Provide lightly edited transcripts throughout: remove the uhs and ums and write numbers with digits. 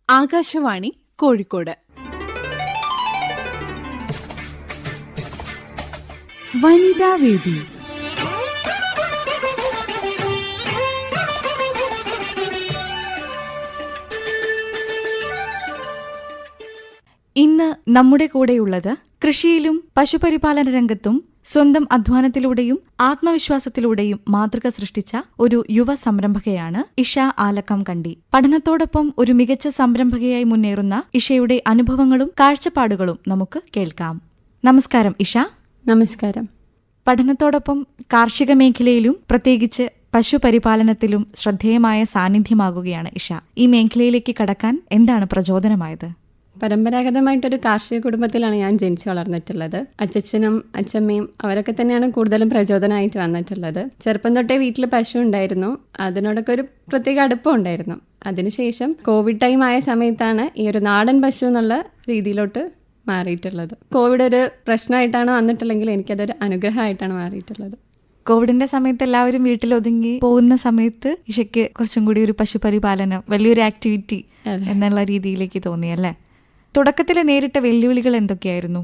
ആകാശവാണി കോഴിക്കോട് വനിതാവേദി. ഇന്ന് നമ്മുടെ കൂടെയുള്ളത് കൃഷിയിലും പശുപരിപാലന രംഗത്തും സ്വന്തം അധ്വാനത്തിലൂടെയും ആത്മവിശ്വാസത്തിലൂടെയും മാതൃക സൃഷ്ടിച്ച ഒരു യുവ സംരംഭകയാണ് ഇഷ ആലക്കംകണ്ടി. പഠനത്തോടൊപ്പം ഒരു മികച്ച സംരംഭകയായി മുന്നേറുന്ന ഇഷയുടെ അനുഭവങ്ങളും കാഴ്ചപ്പാടുകളും നമുക്ക് കേൾക്കാം. നമസ്കാരം ഇഷ. നമസ്കാരം. പഠനത്തോടൊപ്പം കാർഷിക മേഖലയിലും പ്രത്യേകിച്ച് പശുപരിപാലനത്തിലും ശ്രദ്ധേയമായ സാന്നിധ്യമാകുകയാണ് ഇഷ. ഈ മേഖലയിലേക്ക് കടക്കാൻ എന്താണ് പ്രചോദനമായത്? പരമ്പരാഗതമായിട്ടൊരു കാർഷിക കുടുംബത്തിലാണ് ഞാൻ ജനിച്ചു വളർന്നിട്ടുള്ളത്. അച്ഛനും അച്ഛമ്മയും അവരൊക്കെ തന്നെയാണ് കൂടുതലും പ്രചോദനമായിട്ട് വന്നിട്ടുള്ളത്. ചെറുപ്പം തൊട്ടേ വീട്ടിൽ പശു ഉണ്ടായിരുന്നു. അതിനോടൊക്കെ ഒരു പ്രത്യേക അടുപ്പം ഉണ്ടായിരുന്നു. അതിനുശേഷം കോവിഡ് ടൈം ആയ സമയത്താണ് ഈ ഒരു നാടൻ പശു എന്നുള്ള രീതിയിലോട്ട് മാറിയിട്ടുള്ളത്. കോവിഡ് ഒരു പ്രശ്നമായിട്ടാണ് വന്നിട്ടുള്ളെങ്കിൽ എനിക്കതൊരു അനുഗ്രഹമായിട്ടാണ് മാറിയിട്ടുള്ളത്. കോവിഡിന്റെ സമയത്ത് എല്ലാവരും വീട്ടിൽ ഒതുങ്ങി പോകുന്ന സമയത്ത് ഇഷയ്ക്ക് കുറച്ചും കൂടി ഒരു പശുപരിപാലനം വലിയൊരു ആക്ടിവിറ്റി എന്നുള്ള രീതിയിലേക്ക് തോന്നിയല്ലേ? തുടക്കത്തിൽ നേരിട്ട വെല്ലുവിളികൾ എന്തൊക്കെയായിരുന്നു?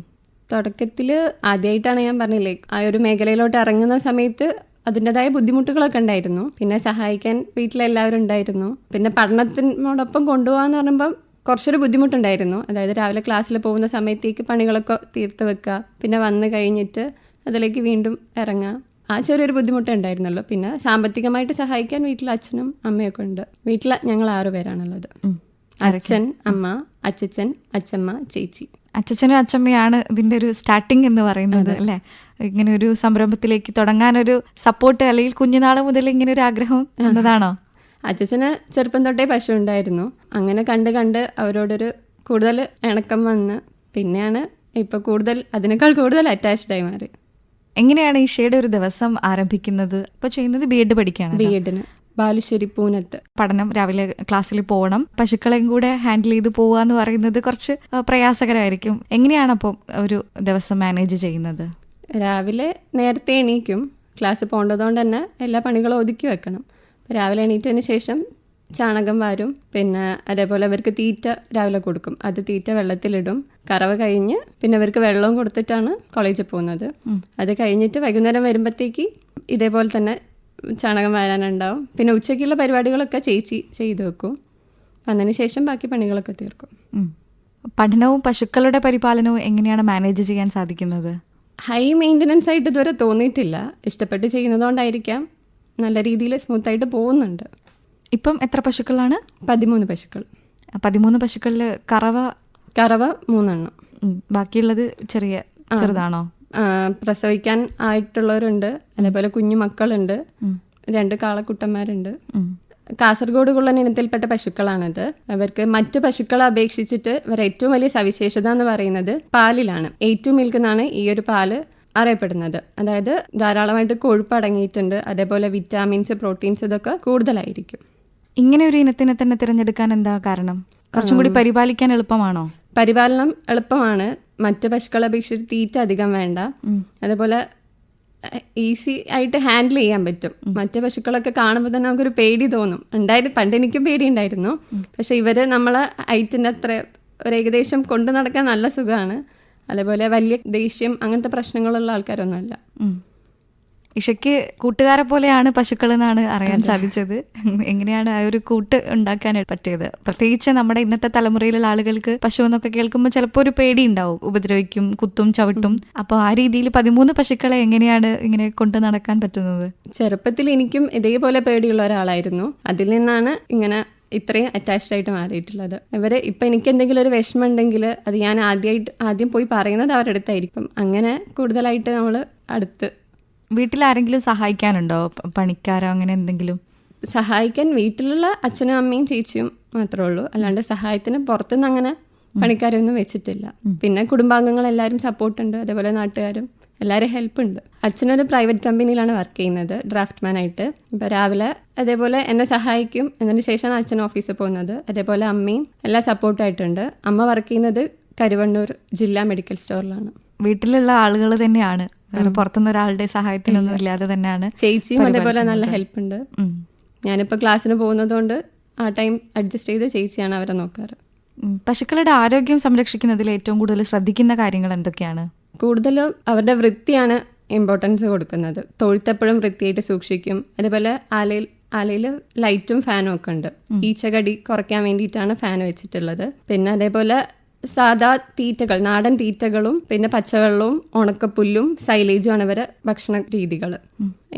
തുടക്കത്തിൽ ആദ്യമായിട്ടാണ് ഞാൻ പറഞ്ഞില്ലേ, ആ ഒരു മേഖലയിലോട്ട് ഇറങ്ങുന്ന സമയത്ത് അതിൻ്റെതായ ബുദ്ധിമുട്ടുകളൊക്കെ ഉണ്ടായിരുന്നു. പിന്നെ സഹായിക്കാൻ വീട്ടിലെല്ലാവരും ഉണ്ടായിരുന്നു. പിന്നെ പഠനത്തിനോടൊപ്പം കൊണ്ടുപോകാന്ന് പറയുമ്പം കുറച്ചൊരു ബുദ്ധിമുട്ടുണ്ടായിരുന്നു. അതായത് രാവിലെ ക്ലാസ്സിൽ പോകുന്ന സമയത്തേക്ക് പണികളൊക്കെ തീർത്ത് വെക്കുക, പിന്നെ വന്ന് കഴിഞ്ഞിട്ട് അതിലേക്ക് വീണ്ടും ഇറങ്ങുക. ആ ചെറിയൊരു ബുദ്ധിമുട്ടേ ഉണ്ടായിരുന്നല്ലോ. പിന്നെ സാമ്പത്തികമായിട്ട് സഹായിക്കാൻ വീട്ടിൽ അച്ഛനും അമ്മയൊക്കെ ഉണ്ട്. വീട്ടിൽ ഞങ്ങൾ 6 പേരാണുള്ളത്. അച്ഛൻ, അമ്മ, അച്ഛൻ, അച്ഛമ്മ, ചേച്ചി. അച്ഛനും അച്ഛമ്മയാണ് ഇതിന്റെ ഒരു സ്റ്റാർട്ടിങ് എന്ന് പറയുന്നത് അല്ലേ? ഇങ്ങനെ ഒരു സംരംഭത്തിലേക്ക് തുടങ്ങാനൊരു സപ്പോർട്ട് അല്ലെങ്കിൽ കുഞ്ഞുനാൾ മുതൽ ഇങ്ങനെ ഒരു ആഗ്രഹം എന്നതാണോ? അച്ഛന് ചെറുപ്പം തൊട്ടേ പശു ഉണ്ടായിരുന്നു. അങ്ങനെ കണ്ട് അവരോടൊരു കൂടുതൽ ഇണക്കം വന്ന് പിന്നെയാണ് ഇപ്പോൾ അതിനേക്കാൾ കൂടുതൽ അറ്റാച്ച്ഡ് ആയി മാറി. എങ്ങനെയാണ് ഇഷയുടെ ഒരു ദിവസം ആരംഭിക്കുന്നത്? ഇപ്പോൾ ചെയ്യുന്നത് ബി.എഡ് പഠിക്കുകയാണ്. ബി.എഡിന് ബാലുശ്ശേരി പൂനത്ത്. പഠനം, രാവിലെ ക്ലാസ്സിൽ പോകണം, പശുക്കളെയും കൂടെ ഹാൻഡിൽ ചെയ്ത് പോവുക എന്ന് പറയുന്നത് കുറച്ച് പ്രയാസകരമായിരിക്കും. എങ്ങനെയാണ് അപ്പോൾ ഒരു ദിവസം മാനേജ് ചെയ്യുന്നത്? രാവിലെ നേരത്തെ എണീക്കും. ക്ലാസ് പോകേണ്ടതുകൊണ്ട് തന്നെ എല്ലാ പണികളും ഒതുക്കി വെക്കണം. രാവിലെ എണീറ്റതിന് ശേഷം ചാണകം വാരും. പിന്നെ അതേപോലെ അവർക്ക് തീറ്റ രാവിലെ കൊടുക്കും. അത് തീറ്റ വെള്ളത്തിലിടും. കറവ കഴിഞ്ഞ് പിന്നെ അവർക്ക് വെള്ളവും കൊടുത്തിട്ടാണ് കോളേജിൽ പോകുന്നത്. അത് കഴിഞ്ഞിട്ട് വൈകുന്നേരം വരുമ്പോഴത്തേക്ക് ഇതേപോലെ തന്നെ ചാണകം വാരാനുണ്ടാവും. പിന്നെ ഉച്ചയ്ക്കുള്ള പരിപാടികളൊക്കെ ചേച്ചി ചെയ്തു വെക്കും. അതിന് ശേഷം ബാക്കി പണികളൊക്കെ തീർക്കും. പഠനവും പശുക്കളുടെ പരിപാലനവും എങ്ങനെയാണ് മാനേജ് ചെയ്യാൻ സാധിക്കുന്നത്? ഹൈ മെയിൻ്റനൻസ് ആയിട്ട് ഇതുവരെ തോന്നിയിട്ടില്ല. ഇഷ്ടപ്പെട്ട് ചെയ്യുന്നതുകൊണ്ടായിരിക്കാം നല്ല രീതിയിൽ സ്മൂത്തായിട്ട് പോകുന്നുണ്ട്. ഇപ്പം എത്ര പശുക്കളാണ്? 13 പശുക്കൾ. 13 പശുക്കളിൽ കറവ 3 ബാക്കിയുള്ളത് ചെറുതാണോ? പ്രസവിക്കാൻ ആയിട്ടുള്ളവരുണ്ട്. അതേപോലെ കുഞ്ഞു മക്കളുണ്ട്. 2 കാളക്കുട്ടന്മാരുണ്ട്. കാസർഗോഡ് കുള്ളൻ ഇനത്തിൽപ്പെട്ട പശുക്കളാണിത്. അവർക്ക് മറ്റു പശുക്കളെ അപേക്ഷിച്ചിട്ട് ഇവർ ഏറ്റവും വലിയ സവിശേഷത എന്ന് പറയുന്നത് പാലിലാണ്. A2 മിൽക്ക് എന്നാണ് ഈ ഒരു പാല് അറിയപ്പെടുന്നത്. അതായത് ധാരാളമായിട്ട് കൊഴുപ്പ് അടങ്ങിയിട്ടുണ്ട്. അതേപോലെ വിറ്റാമിൻസ്, പ്രോട്ടീൻസ് ഇതൊക്കെ കൂടുതലായിരിക്കും. ഇങ്ങനെ ഒരു ഇനത്തിനെ തന്നെ തിരഞ്ഞെടുക്കാൻ എന്താ കാരണം? കുറച്ചും കൂടി പരിപാലിക്കാൻ എളുപ്പമാണോ? പരിപാലനം എളുപ്പമാണ്. മറ്റ് പശുക്കളെ അപേക്ഷിച്ച് തീറ്റ അധികം വേണ്ട. അതേപോലെ ഈസി ആയിട്ട് ഹാൻഡിൽ ചെയ്യാൻ പറ്റും. മറ്റു പശുക്കളൊക്കെ കാണുമ്പോൾ തന്നെ നമുക്കൊരു പേടി തോന്നും. പണ്ട് എനിക്കും പേടി ഉണ്ടായിരുന്നു. പക്ഷെ ഇവര് നമ്മളെ ഹൈറ്റിൻ്റെ അത്ര ഒരു ഏകദേശം കൊണ്ടു നടക്കാൻ നല്ല സുഖമാണ്. അതേപോലെ വലിയ ദേഷ്യം അങ്ങനത്തെ പ്രശ്നങ്ങളുള്ള ആൾക്കാരൊന്നുമല്ല. ഇഷയ്ക്ക് കൂട്ടുകാരെ പോലെയാണ് പശുക്കൾ എന്നാണ് അറിയാൻ സാധിച്ചത്. എങ്ങനെയാണ് ആ ഒരു കൂട്ട് ഉണ്ടാക്കാൻ പറ്റിയത്? പ്രത്യേകിച്ച് നമ്മുടെ ഇന്നത്തെ തലമുറയിലുള്ള ആളുകൾക്ക് പശു എന്നൊക്കെ കേൾക്കുമ്പോൾ ചിലപ്പോൾ ഒരു പേടി ഉണ്ടാവും, ഉപദ്രവിക്കും, കുത്തും, ചവിട്ടും. അപ്പോൾ ആ രീതിയിൽ 13 പശുക്കളെ എങ്ങനെയാണ് ഇങ്ങനെ കൊണ്ടു നടക്കാൻ പറ്റുന്നത്? ചെറുപ്പത്തിൽ എനിക്കും ഇതേപോലെ പേടിയുള്ള ഒരാളായിരുന്നു. അതിൽ നിന്നാണ് ഇങ്ങനെ ഇത്രയും അറ്റാച്ച്ഡ് ആയിട്ട് മാറിയിട്ടുള്ളത്. ഇവർ ഇപ്പം എനിക്ക് എന്തെങ്കിലും ഒരു വിഷമം ഉണ്ടെങ്കിൽ അത് ഞാൻ ആദ്യം പോയി പറയുന്നത് അവരുടെ അടുത്തായിരിക്കും. അങ്ങനെ കൂടുതലായിട്ട് നമ്മൾ അടുത്ത്. വീട്ടിലാരെങ്കിലും സഹായിക്കാനുണ്ടോ? പണിക്കാരോ അങ്ങനെ എന്തെങ്കിലും? സഹായിക്കാൻ വീട്ടിലുള്ള അച്ഛനും അമ്മയും ചേച്ചിയും മാത്രമേ ഉള്ളൂ. അല്ലാണ്ട് സഹായത്തിന് പുറത്തുനിന്ന് അങ്ങനെ പണിക്കാരൊന്നും വെച്ചിട്ടില്ല. പിന്നെ കുടുംബാംഗങ്ങൾ എല്ലാവരും സപ്പോർട്ടുണ്ട്. അതേപോലെ നാട്ടുകാരും എല്ലാവരും ഹെൽപ്പ് ഉണ്ട്. അച്ഛനൊരു പ്രൈവറ്റ് കമ്പനിയിലാണ് വർക്ക് ചെയ്യുന്നത്, ഡ്രാഫ്റ്റ്മാൻ ആയിട്ട്. ഇപ്പോൾ രാവിലെ അതേപോലെ എന്നെ സഹായിക്കും. അതിന് ശേഷമാണ് അച്ഛൻ ഓഫീസിൽ പോകുന്നത്. അതേപോലെ അമ്മയും എല്ലാ സപ്പോർട്ടായിട്ടുണ്ട്. അമ്മ വർക്ക് ചെയ്യുന്നത് കരുവണ്ണൂർ ജില്ലാ മെഡിക്കൽ സ്റ്റോറിലാണ്. വീട്ടിലുള്ള ആളുകൾ തന്നെയാണ്, വേറെ പുറത്തുനിന്ന് ഒരാളുടെ സഹായത്തിനൊന്നും ഇല്ലാതെ തന്നെയാണ്. ചേച്ചിയും അതേപോലെ നല്ല ഹെൽപ്പ് ഉണ്ട്. ഞാനിപ്പോൾ ക്ലാസ്സിന് പോകുന്നതുകൊണ്ട് ആ ടൈം അഡ്ജസ്റ്റ് ചെയ്ത് ചേച്ചിയാണ് അവരെ നോക്കാറ്. പശുക്കളുടെ ആരോഗ്യം സംരക്ഷിക്കുന്നതിൽ ഏറ്റവും കൂടുതൽ ശ്രദ്ധിക്കുന്ന കാര്യങ്ങൾ എന്തൊക്കെയാണ്? കൂടുതലും അവരുടെ വൃത്തിയാണ് ഇമ്പോർട്ടൻസ് കൊടുക്കുന്നത്. തൊഴുത്തെപ്പോഴും വൃത്തിയായിട്ട് സൂക്ഷിക്കും. അതേപോലെ ആലയിൽ ലൈറ്റും ഫാനും ഒക്കെ ഉണ്ട്. ഈച്ചകടി കുറയ്ക്കാൻ വേണ്ടിയിട്ടാണ് ഫാൻ വെച്ചിട്ടുള്ളത്. പിന്നെ അതേപോലെ സാധാ തീറ്റകൾ, നാടൻ തീറ്റകളും പിന്നെ പച്ചവെള്ളവും ഉണക്കപ്പുല്ലും സൈലേജുമാണ് ഇവരെ ഭക്ഷണ രീതികൾ.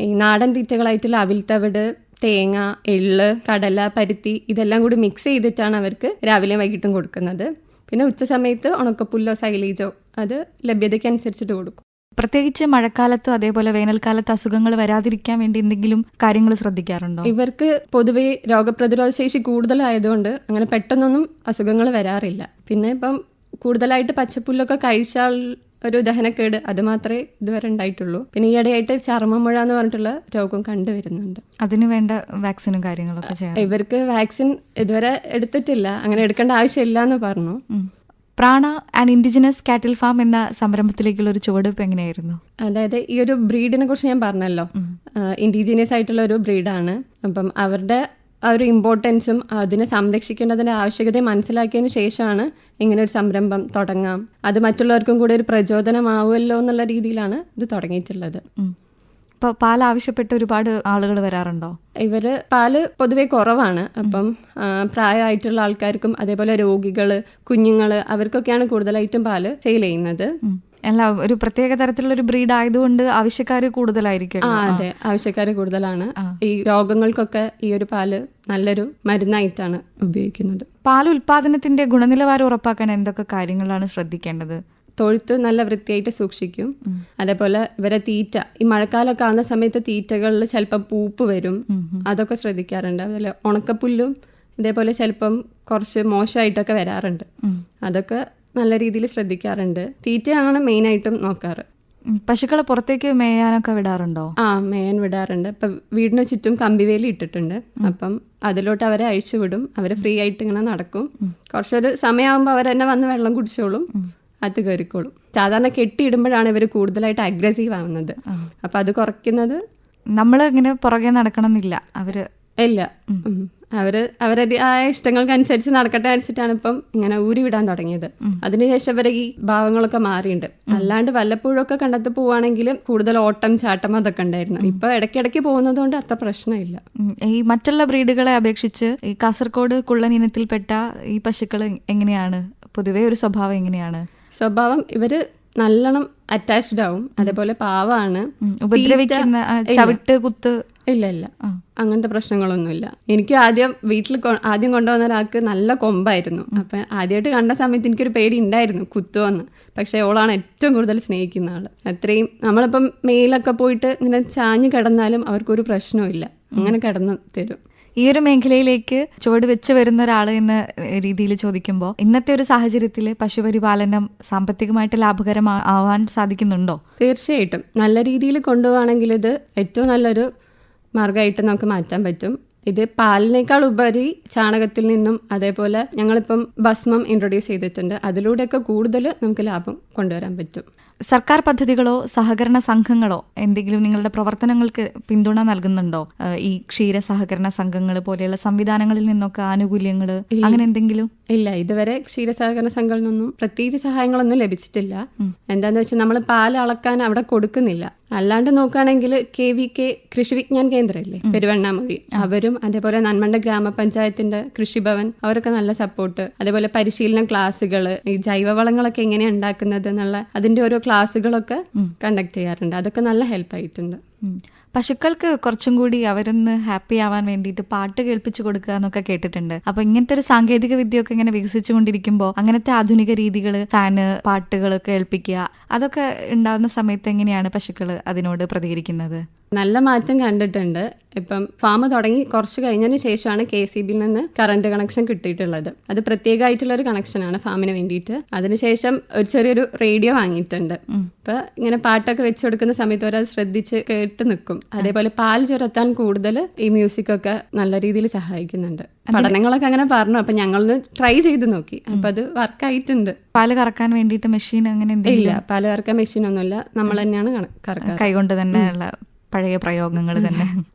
ഈ നാടൻ തീറ്റകളായിട്ടുള്ള അവിൽത്തവിട്, തേങ്ങ, എള്ള്, കടല, പരുത്തി ഇതെല്ലാം കൂടി മിക്സ് ചെയ്തിട്ടാണ് അവർക്ക് രാവിലെയും വൈകിട്ടും കൊടുക്കുന്നത്. പിന്നെ ഉച്ച സമയത്ത് ഉണക്കപ്പുല്ലോ സൈലേജോ അത് ലഭ്യതയ്ക്കനുസരിച്ചിട്ട് കൊടുക്കും. പ്രത്യേകിച്ച് മഴക്കാലത്തും അതേപോലെ വേനൽക്കാലത്ത് അസുഖങ്ങൾ വരാതിരിക്കാൻ വേണ്ടി എന്തെങ്കിലും കാര്യങ്ങൾ ശ്രദ്ധിക്കാറുണ്ടോ? ഇവർക്ക് പൊതുവെ രോഗപ്രതിരോധ ശേഷി കൂടുതലായതുകൊണ്ട് അങ്ങനെ പെട്ടെന്നൊന്നും അസുഖങ്ങൾ വരാറില്ല. പിന്നെ ഇപ്പം കൂടുതലായിട്ട് പച്ചപ്പുല്ലൊക്കെ കഴിച്ചാൽ ഒരു ദഹനക്കേട് അത് മാത്രമേ ഇതുവരെ ഉണ്ടായിട്ടുള്ളൂ. പിന്നെ ഈയിടെയായിട്ട് ചർമ്മമുഴ എന്ന് പറഞ്ഞിട്ടുള്ള രോഗം കണ്ടുവരുന്നുണ്ട്. അതിന് വേണ്ട വാക്സിനും കാര്യങ്ങളൊക്കെ ചെയ്യാം. ഇവർക്ക് വാക്സിൻ ഇതുവരെ എടുത്തിട്ടില്ല, അങ്ങനെ എടുക്കേണ്ട ആവശ്യമില്ല എന്ന് പറഞ്ഞു. പ്രാണ ആൻഡ് ഇൻഡിജിനസ് കാറ്റിൽ ഫാം എന്ന സംരംഭത്തിലേക്കുള്ള ഒരു ചുവടുവെപ്പ് എങ്ങനെയായിരുന്നു? അതായത് ഈ ഒരു ബ്രീഡിനെ കുറിച്ച് ഞാൻ പറഞ്ഞല്ലോ, ഇൻഡിജീനിയസ് ആയിട്ടുള്ള ഒരു ബ്രീഡാണ്. അപ്പം അവരുടെ ആ ഒരു ഇമ്പോർട്ടൻസും അതിനെ സംരക്ഷിക്കേണ്ടതിൻ്റെ ആവശ്യകതയും മനസ്സിലാക്കിയതിന് ശേഷമാണ് ഇങ്ങനെ ഒരു സംരംഭം തുടങ്ങാം, അത് മറ്റുള്ളവർക്കും കൂടി ഒരു പ്രചോദനമാവുമല്ലോ എന്നുള്ള രീതിയിലാണ് ഇത് തുടങ്ങിയിട്ടുള്ളത്. ഇപ്പോൾ പാൽ ആവശ്യപ്പെട്ട് ഒരുപാട് ആളുകൾ വരാറുണ്ടോ? ഇവര് പാല് പൊതുവെ കുറവാണ്. അപ്പം പ്രായമായിട്ടുള്ള ആൾക്കാർക്കും അതേപോലെ രോഗികള്, കുഞ്ഞുങ്ങള് അവർക്കൊക്കെയാണ് കൂടുതലായിട്ടും പാല് സെയിൽ ചെയ്യുന്നത്. അല്ല, ഒരു പ്രത്യേക തരത്തിലുള്ള ഒരു ബ്രീഡ് ആയതുകൊണ്ട് ആവശ്യക്കാർ കൂടുതലായിരിക്കും. അതെ, ആവശ്യക്കാർ കൂടുതലാണ്. ഈ രോഗങ്ങൾക്കൊക്കെ ഈ ഒരു പാല് നല്ലൊരു മരുന്നായിട്ടാണ് ഉപയോഗിക്കുന്നത്. പാൽ ഉൽപാദനത്തിന്റെ ഗുണനിലവാരം ഉറപ്പാക്കാൻ എന്തൊക്കെ കാര്യങ്ങളാണ് ശ്രദ്ധിക്കേണ്ടത്? തൊഴുത്ത് നല്ല വൃത്തിയായിട്ട് സൂക്ഷിക്കും. അതേപോലെ ഇവരെ തീറ്റ, ഈ മഴക്കാലമൊക്കെ ആവുന്ന സമയത്ത് തീറ്റകളിൽ ചിലപ്പം പൂപ്പ് വരും, അതൊക്കെ ശ്രദ്ധിക്കാറുണ്ട്. അതുപോലെ ഉണക്കപ്പുല്ലും ഇതേപോലെ ചിലപ്പം കുറച്ച് മോശമായിട്ടൊക്കെ വരാറുണ്ട്, അതൊക്കെ നല്ല രീതിയിൽ ശ്രദ്ധിക്കാറുണ്ട്. തീറ്റയാണ് മെയിനായിട്ടും നോക്കാറ്. പശുക്കളെ പുറത്തേക്ക് മേയാനൊക്കെ വിടാറുണ്ടോ? മേയാൻ വിടാറുണ്ട്. ഇപ്പം വീടിന് ചുറ്റും കമ്പിവേലി ഇട്ടിട്ടുണ്ട്. അപ്പം അതിലോട്ട് അവരെ അഴിച്ചു വിടും. അവർ ഫ്രീ ആയിട്ട് ഇങ്ങനെ നടക്കും. കുറച്ചൊരു സമയമാകുമ്പോൾ അവരെന്നെ വന്ന് വെള്ളം കുടിച്ചോളും, അത് കയറിക്കോളും. സാധാരണ കെട്ടിയിടുമ്പോഴാണ് ഇവർ കൂടുതലായിട്ട് അഗ്രസീവ് ആവുന്നത്. അപ്പം അത് കുറയ്ക്കുന്നത്. നമ്മൾ ഇങ്ങനെ പുറകെ നടക്കണം എന്നില്ല, ഇല്ല, അവരുടെ ആ ഇഷ്ടങ്ങൾക്കനുസരിച്ച് നടക്കട്ടെ അനുസരിച്ചിട്ടാണ് ഇപ്പം ഇങ്ങനെ ഊരി വിടാൻ തുടങ്ങിയത്. അതിനുശേഷം അവരെ ഈ ഭാവങ്ങളൊക്കെ മാറിയിട്ടുണ്ട്. അല്ലാണ്ട് വല്ലപ്പോഴൊക്കെ കണ്ടെത്തി പോവുകയാണെങ്കിൽ കൂടുതൽ ഓട്ടം ചാട്ടം അതൊക്കെ ഉണ്ടായിരുന്നു. ഇപ്പൊ ഇടയ്ക്കിടയ്ക്ക് പോകുന്നത് കൊണ്ട് അത്ര പ്രശ്നമില്ല. ഈ മറ്റുള്ള ബ്രീഡുകളെ അപേക്ഷിച്ച് ഈ കാസർഗോഡ് കുള്ളൻ ഇനത്തിൽപ്പെട്ട ഈ പശുക്കൾ എങ്ങനെയാണ് പൊതുവേ ഒരു സ്വഭാവം എങ്ങനെയാണ്? സ്വഭാവം ഇവര് നല്ലോണം അറ്റാച്ച്ഡ് ആവും. അതേപോലെ പാവാണ്, ഉപദ്രവിക്കുന്ന ചവിട്ട് കുത്ത് ഇല്ല, അങ്ങനത്തെ പ്രശ്നങ്ങളൊന്നുമില്ല. എനിക്ക് വീട്ടിൽ ആദ്യം കൊണ്ടുവന്ന ഒരാൾക്ക് നല്ല കൊമ്പായിരുന്നു. അപ്പം ആദ്യമായിട്ട് കണ്ട സമയത്ത് എനിക്കൊരു പേടി ഉണ്ടായിരുന്നു കുത്തുവന്ന്. പക്ഷേ ഓളാണ് ഏറ്റവും കൂടുതൽ സ്നേഹിക്കുന്ന ആള്. അത്രയും നമ്മളിപ്പം മെയിലൊക്കെ പോയിട്ട് ഇങ്ങനെ ചാഞ്ഞു കിടന്നാലും അവർക്കൊരു പ്രശ്നവും അങ്ങനെ കിടന്നു തരും. ഈ ഒരു മേഖലയിലേക്ക് ചുവട് വെച്ച് വരുന്ന ഒരാൾ എന്ന രീതിയിൽ ചോദിക്കുമ്പോൾ ഇന്നത്തെ ഒരു സാഹചര്യത്തിൽ പശുപരിപാലനം സാമ്പത്തികമായിട്ട് ലാഭകരമാവാൻ സാധിക്കുന്നുണ്ടോ? തീർച്ചയായിട്ടും നല്ല രീതിയിൽ കൊണ്ടുപോവുകയാണെങ്കിൽ ഇത് ഏറ്റവും നല്ലൊരു മാർഗമായിട്ട് നമുക്ക് മാറ്റാൻ പറ്റും. ഇത് പാലിനേക്കാൾ ഉപരി ചാണകത്തിൽ നിന്നും അതേപോലെ ഞങ്ങളിപ്പം ഭസ്മം ഇൻട്രൊഡ്യൂസ് ചെയ്തിട്ടുണ്ട്. അതിലൂടെയൊക്കെ കൂടുതൽ നമുക്ക് ലാഭം കൊണ്ടുവരാൻ പറ്റും. സർക്കാർ പദ്ധതികളോ സഹകരണ സംഘങ്ങളോ എന്തെങ്കിലും നിങ്ങളുടെ പ്രവർത്തനങ്ങൾക്ക് പിന്തുണ നൽകുന്നുണ്ടോ? ഈ ക്ഷീര സഹകരണ സംഘങ്ങൾ പോലെയുള്ള സംവിധാനങ്ങളിൽ നിന്നൊക്കെ ആനുകൂല്യങ്ങൾ അങ്ങനെ എന്തെങ്കിലും? ഇല്ല, ഇതുവരെ ക്ഷീരസഹകരണ സംഘങ്ങളിൽ നിന്നും പ്രത്യേകിച്ച് സഹായങ്ങളൊന്നും ലഭിച്ചിട്ടില്ല. എന്താന്ന് വെച്ചാൽ നമ്മൾ പാൽ അളക്കാൻ അവിടെ കൊടുക്കുന്നില്ല. അല്ലാണ്ട് നോക്കുകയാണെങ്കിൽ KVK കൃഷി വിജ്ഞാൻ കേന്ദ്രമില്ലേ പെരുവണ്ണാമൊഴി, അവരും അതേപോലെ നന്മണ്ട ഗ്രാമപഞ്ചായത്തിന്റെ കൃഷിഭവൻ അവരൊക്കെ നല്ല സപ്പോർട്ട്. അതേപോലെ പരിശീലന ക്ലാസ്സുകൾ, ഈ ജൈവവളങ്ങളൊക്കെ എങ്ങനെയാണ് ഉണ്ടാക്കുന്നത് എന്നുള്ള അതിന്റെ ഓരോ ക്ലാസ്സുകളൊക്കെ കണ്ടക്ട് ചെയ്യാറുണ്ട്. അതൊക്കെ നല്ല ഹെൽപ്പ് ആയിട്ടുണ്ട്. പശുക്കൾക്ക് കുറച്ചും കൂടി അവരൊന്ന് ഹാപ്പി ആവാൻ വേണ്ടിയിട്ട് പാട്ട് കേൾപ്പിച്ചു കൊടുക്കുക എന്നൊക്കെ കേട്ടിട്ടുണ്ട്. അപ്പൊ ഇങ്ങനത്തെ ഒരു സാങ്കേതിക വിദ്യയൊക്കെ ഇങ്ങനെ വികസിച്ചുകൊണ്ടിരിക്കുമ്പോൾ അങ്ങനത്തെ ആധുനിക രീതികൾ, ഫാന്, പാട്ടുകളൊക്കെ കേൾപ്പിക്കുക, അതൊക്കെ ഉണ്ടാകുന്ന സമയത്ത് എങ്ങനെയാണ് പശുക്കൾ അതിനോട് പ്രതികരിക്കുന്നത്? നല്ല മാറ്റം കണ്ടിട്ടുണ്ട്. ഇപ്പം ഫാം തുടങ്ങി കുറച്ച് കഴിഞ്ഞതിന് ശേഷമാണ് KCBയിൽ നിന്ന് കറണ്ട് കണക്ഷൻ കിട്ടിയിട്ടുള്ളത്. അത് പ്രത്യേകമായിട്ടുള്ള ഒരു കണക്ഷനാണ് ഫാമിന് വേണ്ടിയിട്ട്. അതിനുശേഷം ഒരു ചെറിയൊരു റേഡിയോ വാങ്ങിയിട്ടുണ്ട്. ഇപ്പൊ ഇങ്ങനെ പാട്ടൊക്കെ വെച്ച് കൊടുക്കുന്ന സമയത്ത് അവരത് ശ്രദ്ധിച്ച് കേട്ട് നിൽക്കും. അതേപോലെ പാൽ ചുരത്താൻ കൂടുതൽ ഈ മ്യൂസിക് ഒക്കെ നല്ല രീതിയിൽ സഹായിക്കുന്നുണ്ട്. പഠനങ്ങളൊക്കെ അങ്ങനെ പറഞ്ഞു. അപ്പൊ ഞങ്ങളൊന്ന് ട്രൈ ചെയ്ത് നോക്കി. അപ്പൊ അത് വർക്കായിട്ടുണ്ട്. പാല് കറക്കാൻ വേണ്ടിയിട്ട് മെഷീൻ അങ്ങനെ ഇല്ല, പാല് കറക്കാൻ മെഷീൻ ഒന്നുമില്ല, നമ്മൾ തന്നെയാണ് കറക്കുക. കൈകൊണ്ട് തന്നെയുള്ള പഴയ പ്രയോഗങ്ങൾ തന്നെ.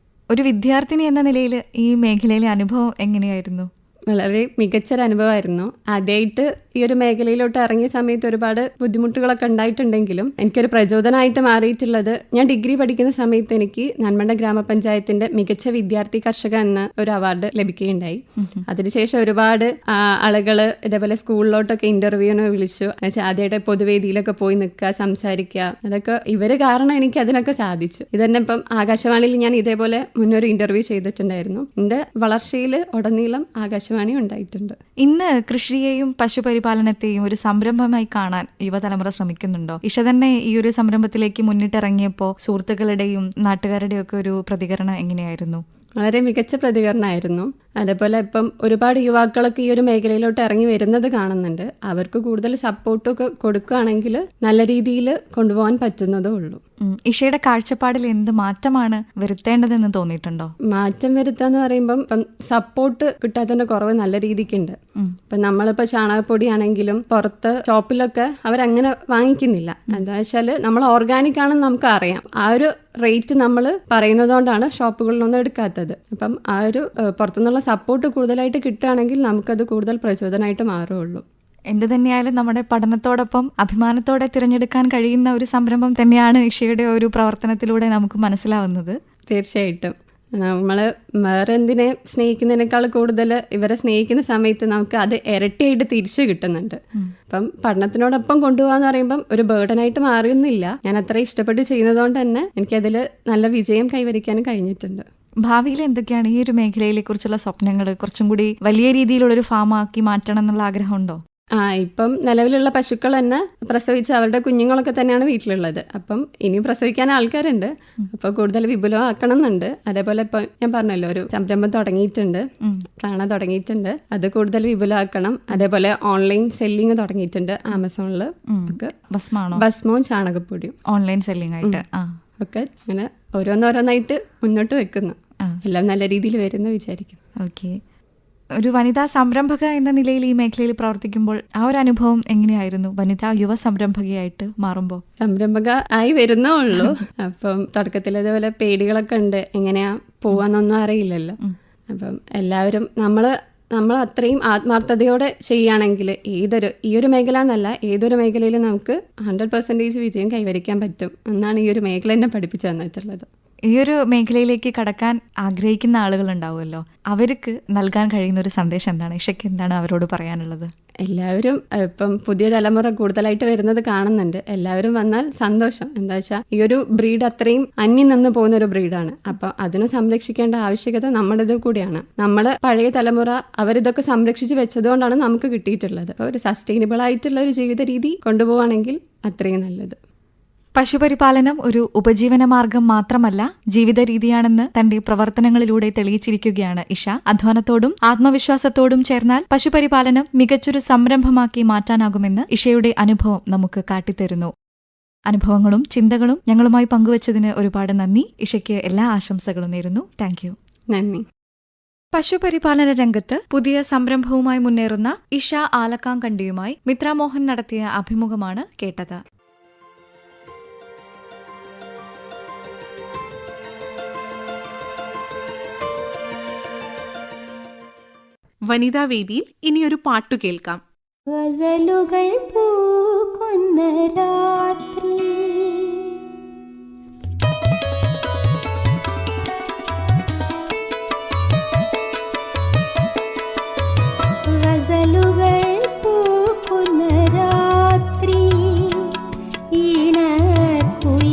ഒരു വിദ്യാർത്ഥിനി എന്ന നിലയിൽ ഈ മേഖലയിലെ അനുഭവം എങ്ങനെയായിരുന്നു? വളരെ മികച്ചൊരു അനുഭവമായിരുന്നു. ആദ്യമായിട്ട് ഈ ഒരു മേഖലയിലോട്ട് ഇറങ്ങിയ സമയത്ത് ഒരുപാട് ബുദ്ധിമുട്ടുകളൊക്കെ ഉണ്ടായിട്ടുണ്ടെങ്കിലും എനിക്കൊരു പ്രചോദനമായിട്ട് മാറിയിട്ടുള്ളത്, ഞാൻ ഡിഗ്രി പഠിക്കുന്ന സമയത്ത് എനിക്ക് നന്മണ്ട ഗ്രാമപഞ്ചായത്തിന്റെ മികച്ച വിദ്യാർത്ഥി കർഷക എന്ന ഒരു അവാർഡ് ലഭിക്കുകയുണ്ടായി. അതിനുശേഷം ഒരുപാട് ആളുകൾ ഇതേപോലെ സ്കൂളിലോട്ടൊക്കെ ഇന്റർവ്യൂവിന് വിളിച്ചു. എന്നുവെച്ചാൽ ആദ്യമായിട്ട് പൊതുവേദിയിലൊക്കെ പോയി നിൽക്കുക, സംസാരിക്കുക, അതൊക്കെ ഇവര് കാരണം എനിക്ക് അതിനൊക്കെ സാധിച്ചു. ഇതന്നെ ഇപ്പം ആകാശവാണിയിൽ ഞാൻ ഇതേപോലെ മുന്നൊരു ഇന്റർവ്യൂ ചെയ്തിട്ടുണ്ടായിരുന്നു. എന്റെ വളർച്ചയിൽ ഉടനീളം ആകാശവാണി ഉണ്ടായിട്ടുണ്ട്. ഇന്ന് കൃഷിയെയും പശുപരിപാലനത്തെയും ഒരു സംരംഭമായി കാണാൻ യുവതലമുറ ശ്രമിക്കുന്നുണ്ടോ? ഇഷ തന്നെ ഈ ഒരു സംരംഭത്തിലേക്ക് മുന്നിട്ടിറങ്ങിയപ്പോൾ സുഹൃത്തുക്കളുടെയും നാട്ടുകാരുടെയും ഒക്കെ ഒരു പ്രതികരണം എങ്ങനെയായിരുന്നു? വളരെ മികച്ച പ്രതികരണമായിരുന്നു. അതേപോലെ ഇപ്പം ഒരുപാട് യുവാക്കളൊക്കെ ഈ ഒരു മേഖലയിലോട്ട് ഇറങ്ങി വരുന്നത് കാണുന്നുണ്ട്. അവർക്ക് കൂടുതൽ സപ്പോർട്ടൊക്കെ കൊടുക്കുകയാണെങ്കിൽ നല്ല രീതിയിൽ കൊണ്ടുപോകാൻ പറ്റുന്നതേ ഉള്ളൂ. ഇഷയുടെ കാഴ്ചപ്പാടിൽ എന്ത് മാറ്റമാണ് വരുത്തേണ്ടതെന്ന് തോന്നിയിട്ടുണ്ടോ? മാറ്റം വരുത്താന്ന് പറയുമ്പം ഇപ്പം സപ്പോർട്ട് കിട്ടാത്തതിന്റെ കുറവ് നല്ല രീതിക്കുണ്ട്. ഇപ്പം നമ്മളിപ്പോൾ ചാണകപ്പൊടി ആണെങ്കിലും പുറത്ത് ഷോപ്പിലൊക്കെ അവരങ്ങനെ വാങ്ങിക്കുന്നില്ല. എന്താ വെച്ചാൽ നമ്മൾ ഓർഗാനിക് ആണെന്ന് നമുക്ക് അറിയാം. ആ ഒരു റേറ്റ് നമ്മൾ പറയുന്നതുകൊണ്ടാണ് ഷോപ്പുകളിലൊന്നും എടുക്കാത്തത്. അപ്പം ആ ഒരു പുറത്തുനിന്നുള്ള സപ്പോർട്ട് കൂടുതലായിട്ട് കിട്ടുകയാണെങ്കിൽ നമുക്കത് കൂടുതൽ പ്രചോദനമായിട്ട് മാറുകയുള്ളൂ. എന്ത് തന്നെയായാലും നമ്മുടെ പഠനത്തോടൊപ്പം അഭിമാനത്തോടെ തിരഞ്ഞെടുക്കാൻ കഴിയുന്ന ഒരു സംരംഭം തന്നെയാണ് ഇഷയുടെ ഒരു പ്രവർത്തനത്തിലൂടെ നമുക്ക് മനസ്സിലാവുന്നത്. തീർച്ചയായിട്ടും നമ്മൾ വേറെ എന്തിനെ സ്നേഹിക്കുന്നതിനേക്കാൾ കൂടുതൽ ഇവരെ സ്നേഹിക്കുന്ന സമയത്ത് നമുക്ക് അത് ഇരട്ടിയായിട്ട് തിരിച്ചു കിട്ടുന്നുണ്ട്. അപ്പം പഠനത്തിനോടൊപ്പം കൊണ്ടുപോകാന്ന് പറയുമ്പം ഒരു ബേർഡനായിട്ട് മാറിയൊന്നുമില്ല. ഞാൻ അത്ര ഇഷ്ടപ്പെട്ട് ചെയ്യുന്നതുകൊണ്ട് തന്നെ എനിക്കതിൽ നല്ല വിജയം കൈവരിക്കാനും കഴിഞ്ഞിട്ടുണ്ട്. ഭാവിയിൽ എന്തൊക്കെയാണ് ഈ ഒരു മേഖലയെ കുറിച്ചുള്ള സ്വപ്നങ്ങൾ? കുറച്ചും കൂടി വലിയ രീതിയിലുള്ളൊരു ഫാമാക്കി മാറ്റണം എന്നുള്ള ആഗ്രഹമുണ്ടോ? ഇപ്പം നിലവിലുള്ള പശുക്കൾ തന്നെ പ്രസവിച്ച് അവരുടെ കുഞ്ഞുങ്ങളൊക്കെ തന്നെയാണ് വീട്ടിലുള്ളത്. അപ്പം ഇനിയും പ്രസവിക്കാൻ ആൾക്കാരുണ്ട്. അപ്പോൾ കൂടുതൽ വിപുലമാക്കണം എന്നുണ്ട്. അതേപോലെ ഇപ്പം ഞാൻ പറഞ്ഞല്ലോ ഒരു സംരംഭം തുടങ്ങിയിട്ടുണ്ട്, പ്രാണ തുടങ്ങിയിട്ടുണ്ട്. അത് കൂടുതൽ വിപുലമാക്കണം. അതേപോലെ ഓൺലൈൻ സെല്ലിങ് തുടങ്ങിയിട്ടുണ്ട് ആമസോണിൽ ഒക്കെ. ഭസ്മവും ചാണകപ്പൊടിയും ഓൺലൈൻ സെല്ലിംഗ് ആയിട്ട് ഒക്കെ അങ്ങനെ ഓരോന്നോരോന്നായിട്ട് മുന്നോട്ട് വെക്കുന്നു. എല്ലാം നല്ല രീതിയിൽ വരുന്ന വിചാരിക്കുന്നു. ഓക്കെ. ഒരു വനിതാ സംരംഭക എന്ന നിലയിൽ ഈ മേഖലയിൽ പ്രവർത്തിക്കുമ്പോൾ ആ ഒരു അനുഭവം എങ്ങനെയായിരുന്നു വനിതാ യുവ സംരംഭകയായിട്ട് മാറുമ്പോൾ? സംരംഭക ആയി വരുന്നേ ഉള്ളൂ. അപ്പം തുടക്കത്തിൽ അതേപോലെ പേടികളൊക്കെ ഉണ്ട്, എങ്ങനെയാ പോവാന്നൊന്നും അറിയില്ലല്ലോ. അപ്പം എല്ലാവരും നമ്മൾ അത്രയും ആത്മാർത്ഥതയോടെ ചെയ്യുകയാണെങ്കിൽ ഈ ഒരു മേഖല എന്നല്ല ഏതൊരു മേഖലയിലും നമുക്ക് 100% വിജയം കൈവരിക്കാൻ പറ്റും എന്നാണ് ഈ ഒരു മേഖല എന്നെ പഠിപ്പിച്ചു തന്നിട്ടുള്ളത്. ഈ ഒരു മേഖലയിലേക്ക് കടക്കാൻ ആഗ്രഹിക്കുന്ന ആളുകൾ ഉണ്ടാവുമല്ലോ, അവർക്ക് നൽകാൻ കഴിയുന്ന ഒരു സന്ദേശം എന്താണ്? ഇഷയ്ക്ക് എന്താണ് അവരോട് പറയാനുള്ളത്? എല്ലാവരും ഇപ്പം പുതിയ തലമുറ കൂടുതലായിട്ട് വരുന്നത് കാണുന്നുണ്ട്. എല്ലാവരും വന്നാൽ സന്തോഷം. എന്താ വെച്ചാൽ ഈ ഒരു ബ്രീഡ് അത്രയും അന്യം നിന്ന് പോകുന്ന ഒരു ബ്രീഡാണ്. അപ്പം അതിനെ സംരക്ഷിക്കേണ്ട ആവശ്യകത നമ്മുടേത് കൂടിയാണ്. നമ്മുടെ പഴയ തലമുറ അവരിതൊക്കെ സംരക്ഷിച്ച് വെച്ചതുകൊണ്ടാണ് നമുക്ക് കിട്ടിയിട്ടുള്ളത്. അപ്പോൾ ഒരു സസ്റ്റൈനബിൾ ആയിട്ടുള്ള ഒരു ജീവിത രീതി കൊണ്ടുപോവുകയാണെങ്കിൽ അത്രയും നല്ലത്. പശുപരിപാലനം ഒരു ഉപജീവന മാർഗം മാത്രമല്ല, ജീവിത രീതിയാണെന്ന് തന്റെ പ്രവർത്തനങ്ങളിലൂടെ തെളിയിച്ചിരിക്കുകയാണ് ഇഷ. അധ്വാനത്തോടും ആത്മവിശ്വാസത്തോടും ചേർന്നാൽ പശുപരിപാലനം മികച്ചൊരു സംരംഭമാക്കി മാറ്റാനാകുമെന്ന് ഇഷയുടെ അനുഭവം നമുക്ക് കാട്ടിത്തരുന്നു. അനുഭവങ്ങളും ചിന്തകളും ഞങ്ങളുമായി പങ്കുവച്ചതിന് ഒരുപാട് നന്ദി. ഇഷയ്ക്ക് എല്ലാ ആശംസകളും നേരുന്നു. Thank you. നന്ദി. പശുപരിപാലന രംഗത്ത് പുതിയ സംരംഭവുമായി മുന്നേറുന്ന ഇഷ ആലക്കാംകണ്ടിയുമായി മിത്ര മോഹൻ നടത്തിയ അഭിമുഖമാണ് കേട്ടത്. വനിതാവേദിയിൽ ഇനിയൊരു പാട്ടു കേൾക്കാം. ഗസലുകൾ പൂക്കുന്ന രാത്രി, ഗസലുകൾ പൂക്കുന്ന രാത്രി, ഈണക്കുയിലുകൾ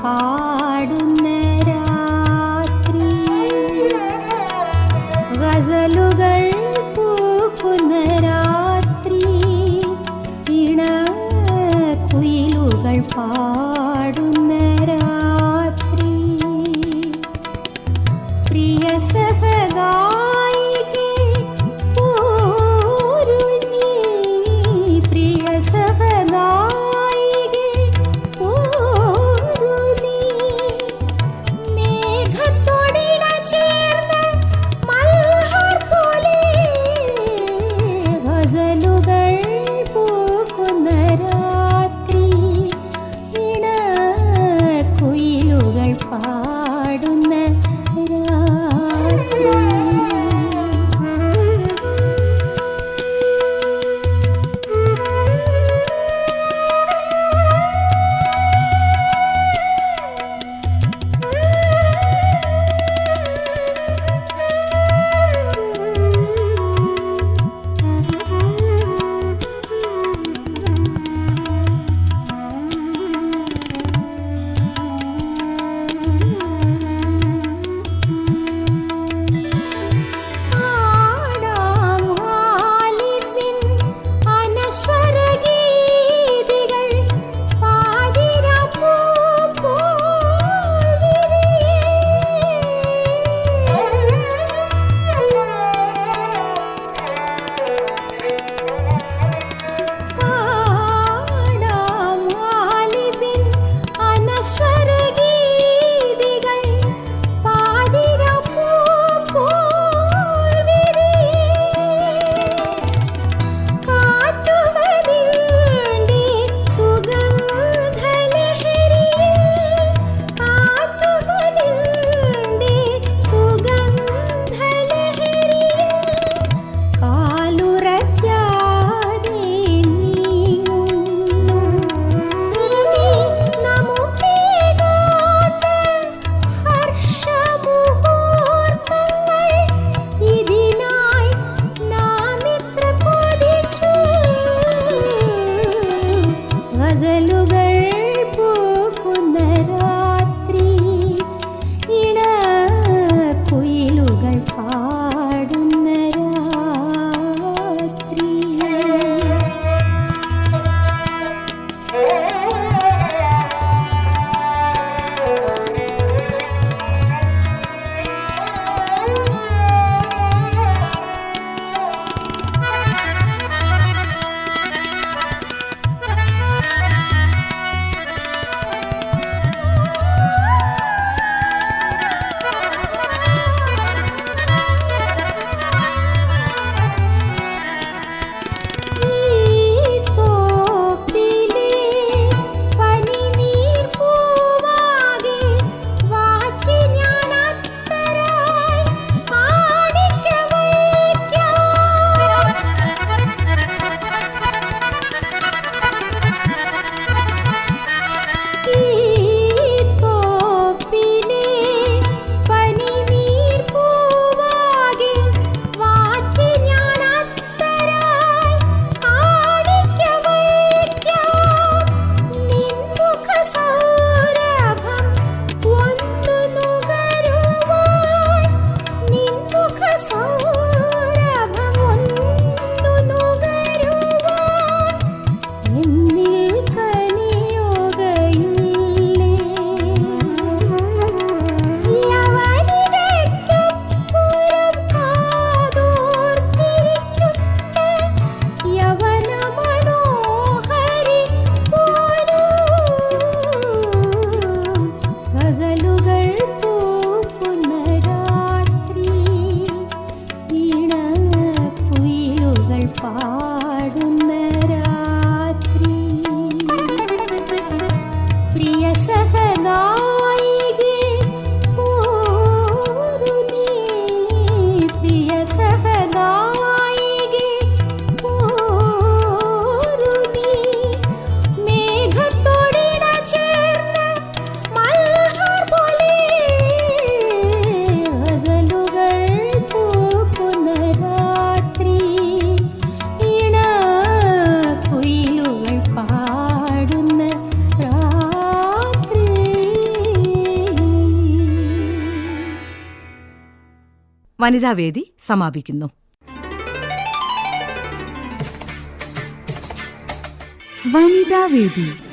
പാടുന്ന രാത്രി, ഗസലുകൾ പൂക്കുന്ന രാത്രി, ഇണക്കുയിലുകൾ പാടുന്ന രാത്രി, പ്രിയ സഹഗായികേ പോരൂ നീ, പ്രിയ സഹഗായികേ പോരൂ നീ, മേഘത്തോടിണ ചേർന്ന മൽഹാർ പോലെ, ഗസലുകൾ പൂക്കുന്ന രാത്രി, ഇണക്കുയിലുകൾ പാടുന്ന രാത്രി. വനിതാവേദി സമാപിക്കുന്നു. വനിതാവേദി.